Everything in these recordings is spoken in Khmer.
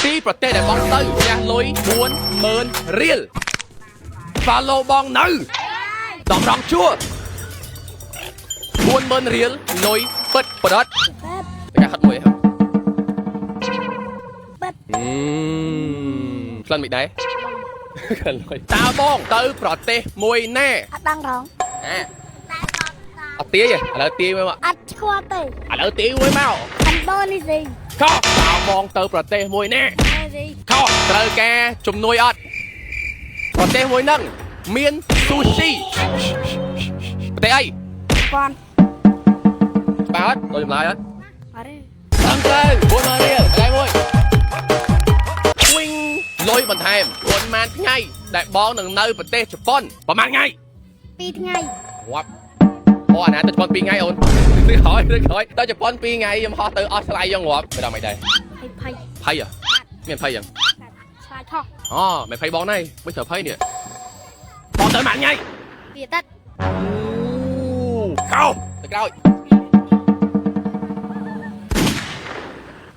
ទីប្រទេសដែលបងទៅផ្ទះលុយ40000រៀល follow បងនៅតម្រង់ជួរ40000រៀលលុយពិតប្រដិតតែហត់មួយហ៎ក្លិនមិនដែរក្លិនលុយតើបងទៅប្រទេសមួយណាអត់ដឹងរងអត់ទាយឥឡូវទាយមួយមកអត់ឈ្មោះទេឥឡូវទាយមួយមកឥណ្ឌូនេស៊ីខុសតើបងទៅប្រទេសមួយណាខុសត្រូវការជំនួយអត់ប្រទេសមួយហ្នឹងមានស៊ូស៊ីប្រទេសអីប៉ុនបាទអត់ទៅចម្លើយអត់អត់ទេតាមត្រូវ40000រៀលតែមួយវិញលុយបន្ថែមប៉ុន្មានថ្ងៃដែលបងនឹងនៅប្រទេសជប៉ុនប្រហែលថ្ងៃ2ថ្ងៃរាប់អូអាណាទៅជប៉ុន2ថ្ងៃអូនទៅហើយទៅជប៉ុន2ថ្ងៃខ្ញុំហោះទៅអស់ថ្លៃយ៉ាងរាប់មិនដឹងមិនដែរភ័យភ័យមានភ័យយ៉ាងឆ្លាយថោះអូមិនភ័យបងណៃមិនត្រូវភ័យនេះបងទៅម៉ាក់ថ្ងៃវាទឹកកោទៅក្រោយ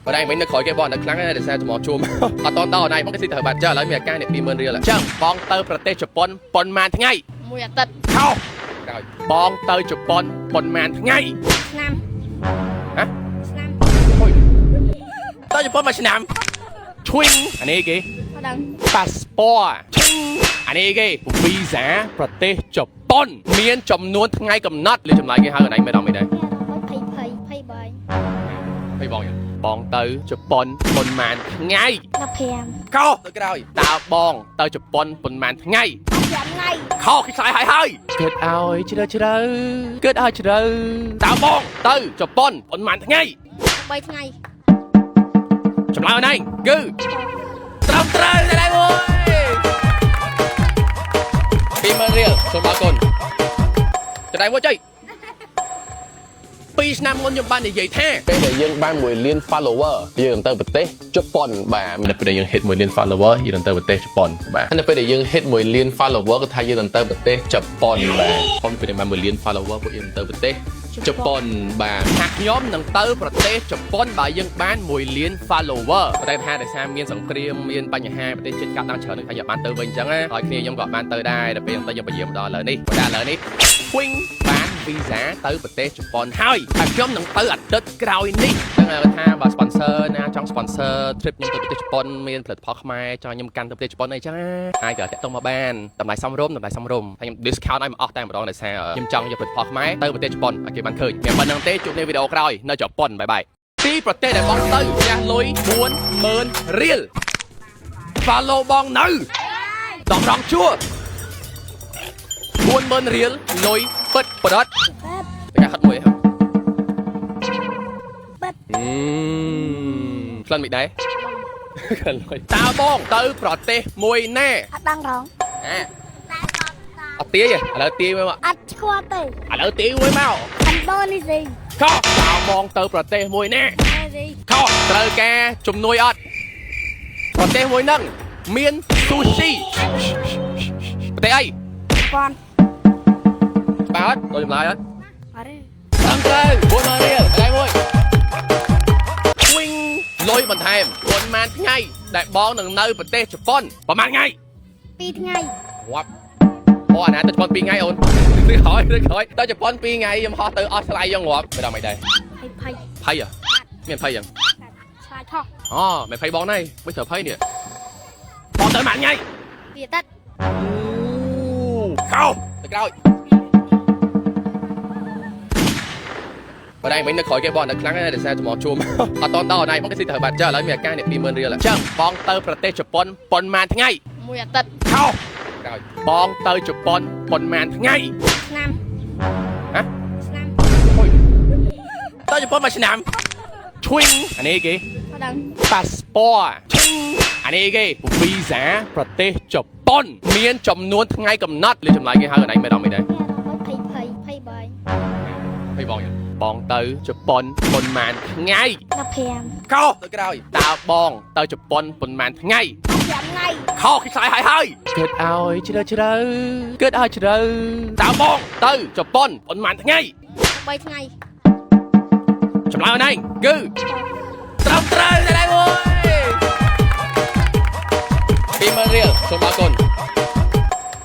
បងឯងវិញនៅក្រោយគេបងនៅខ្លាំងណាស់តែសារចំជួមអត់តដល់ណៃបងគេស៊ីទៅបាត់ចាឥឡូវមានអាការនេះ20000រៀលអញ្ចឹងបងទៅប្រទេសជប៉ុនប៉ុន្មានថ្ងៃមួយអាទិត្យកោក្រោយបងទៅជប៉ុនប៉ុន្មានថ្ងៃឆ្នាំហ៎ឆ្នាំអុយទៅជប៉ុនមួយឆ្នាំឈុញអានេះគេអត់ដឹង passport ឈុញអានេះគេ visa ប្រទេសជប៉ុនមានចំនួនថ្ងៃកំណត់លើចម្លើយគេហៅអានេះមិនដឹងមិនដែរភ័យបាយភ័យបងបងទៅជប៉ុនប៉ុន្មានថ្ងៃ15កោទៅក្រោយតើបងទៅជប៉ុនប៉ុន្មានថ្ងៃ5ថ្ងៃខោគេឆ្លើយហើយគិតឲ្យជ្រៅគិតឲ្យជ្រៅតើបងទៅជប៉ុនប៉ុន្មានថ្ងៃ3ថ្ងៃចម្លើយនេះគឺត្រូវតែមួយ20000រៀលសូមអរគុណតែមួយចុយ2ឆ្នាំមុនខ្ញុំបាននិយាយថាពេលដែលយើងបាន1លាន follower យើងទៅប្រទេសជប៉ុនបាទនៅពេលដែលយើង hit 1លាន follower យើងទៅប្រទេសជប៉ុនបាទនៅពេលដែលយើង hit 1លាន follower គឺថាយើងទៅប្រទេសជប៉ុនបាទខ្ញុំពេលដែលបាន1លាន follower ពួកយើងទៅប្រទេសជប៉ុនបាទថាខ្ញុំនឹងទៅប្រទេសជប៉ុនបើយើងបាន1លាន follower តែថាដោយសារមានសង្គ្រាមមានបញ្ហាប្រទេសជិតកាប់តាមច្រើននឹងថាយើងបានទៅវិញអញ្ចឹងណាហើយគ្នាខ្ញុំក៏បានទៅដែរដល់ពេលទៅយើងពយាមដល់ឥឡូវនេះតែឥឡូវនេះវិញបាន visa ទៅប្រទេសជប៉ុនហើយតែខ្ញុំនឹងទៅអាទិត្យក្រោយនេះហ្នឹងថាបើ sponsor ណាចង់ sponsor trip ខ្ញុំទៅប្រទេសជប៉ុនមានផលិតផលខ្មែរចង់ខ្ញុំកាន់ទៅប្រទេសជប៉ុនអីចឹងអាចក៏តាក់ទងមកបានតម្លៃសមរម្យហើយខ្ញុំ discount ឲ្យមកអស់តែម្ដងដោយសារខ្ញុំចង់យកផលិតផលខ្មែរទៅប្រទេសជប៉ុនឲ្យគេបានឃើញតែប៉ុណ្្នឹងទេជួបនៅវីដេអូក្រោយនៅជប៉ុនបាយបាយទីប្រទេសដែលបងទៅផ្ទះលុយ40000រៀល follow បងនៅតម្រង់ជួរ40000រៀលលុយពិតប្រដិតតែហត់មួយហ៎ក្លិនមិនដែរក្លិនលុយតើបងទៅប្រទេសមួយណាអត់ដឹងរងអត់ទាយឥឡូវទាយមួយមកអត់ឈ្មោះទេឥឡូវទាយមួយមកឥណ្ឌូនេស៊ីខុសតើបងទៅប្រទេសមួយណាខុសត្រូវការជំនួយអត់ប្រទេសមួយហ្នឹងមានស៊ូស៊ីប្រទេសអីប៉ុនបាទអត់ទៅចម្លើយអត់អត់ទេតាមត្រូវ40000រៀលតែមួយវិញលុយបន្ថែមប៉ុន្មានថ្ងៃដែលបងនឹងនៅប្រទេសជប៉ុនប្រហែលថ្ងៃ2ថ្ងៃរាប់អូអាណាទៅជប៉ុន2ថ្ងៃអូនទៅហើយទៅជប៉ុន2ថ្ងៃខ្ញុំហោះទៅអស់ថ្លៃយ៉ាងរាប់មិនដឹងមិនដែរភ័យមានភ័យយ៉ាងឆ្លាយថោះអូមិនភ័យបងណៃមិនត្រូវភ័យនេះបងទៅម៉ាក់ថ្ងៃវាទឹកកោទៅក្រោយបងឯងវិញនៅក្រោយគេបងនៅខ្លាំងណាស់តែសារចំជួមអត់តដល់ណៃបងគេស៊ីទៅបាត់ចាឥឡូវមានអាការនេះ20000រៀលអញ្ចឹងបងទៅប្រទេសជប៉ុនប៉ុន្មានថ្ងៃមួយអាទិត្យខោក្រោយបងទៅជប៉ុនប៉ុន្មានថ្ងៃឆ្នាំហ៎ឆ្នាំអុយទៅជប៉ុនមួយឆ្នាំឈុញអានេះគេអត់ដឹង passport ឈុញអានេះគេ visa ប្រទេសជប៉ុនមានចំនួនថ្ងៃកំណត់លើចម្លើយគេហៅអានេះមិនដឹងមិនដែរភ័យបាយភ័យបងទៅជប៉ុនប៉ុន្មានថ្ងៃ15កោទៅក្រោយតើបងទៅជប៉ុនប៉ុន្មានថ្ងៃ5ថ្ងៃខោគេឆ្លើយហើយគិតឲ្យជ្រៅគិតឲ្យជ្រៅតើបងទៅជប៉ុនប៉ុន្មានថ្ងៃ3ថ្ងៃចម្លើយនេះគឺត្រូវតែមួយ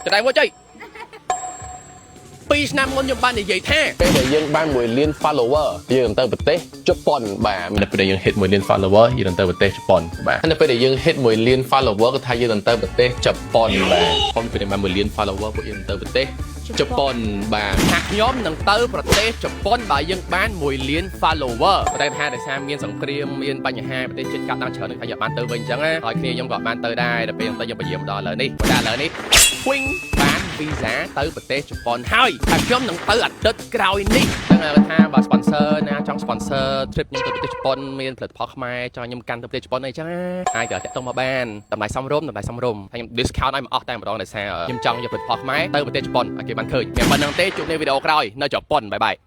จะได้ว่าใจปีឆ្នាំមុនខ្ញុំបាននិយាយថាពេលដែលយើងបាន1លាន follower យើងទៅប្រទេសជប៉ុនបាទនៅពេលដែលយើង hit 1លាន follower យើងទៅប្រទេសជប៉ុនបាទនៅពេលដែលយើង hit 1លាន follower គឺថាយើងទៅប្រទេសជប៉ុនបាទខ្ញុំពេលដែលបាន1លាន follower ពួកយើងទៅប្រទេសជប៉ុនបាទថាខ្ញុំនឹងទៅប្រទេសជប៉ុនបើយើងបាន1លាន follower តែថាដោយសារមានសង្គ្រាមមានបញ្ហាប្រទេសជិតកាត់ដល់ច្រើនហើយយើងបានទៅវិញអញ្ចឹងណាហើយគ្នាខ្ញុំក៏បានទៅដែរដល់ពេលទៅយើងពយាមដល់ឥឡូវនេះដល់ឥឡូវនេះ Wing បានវីសាទៅប្រទេសជប៉ុនហើយតែខ្ញុំនឹងទៅអាទិត្យក្រោយនេះហ្នឹងគេថាបើ sponsor ណាចង់ sponsor trip ខ្ញុំទៅប្រទេសជប៉ុនមានផលិតផលខ្មែរចង់ខ្ញុំកាន់ទៅប្រទេសជប៉ុនអីចឹងអាចទៅតាក់ទងមកបានតម្លៃសមរម្យហើយខ្ញុំ discount ឲ្យមកអស់តែម្ដងដោយសារខ្ញុំចង់យកផលិតផលខ្មែរទៅប្រទេសជប៉ុនឲ្យគេបានឃើញតែប៉ុណ្្នឹងទេជួបនៅវីដេអូក្រោយនៅជប៉ុនបាយបាយ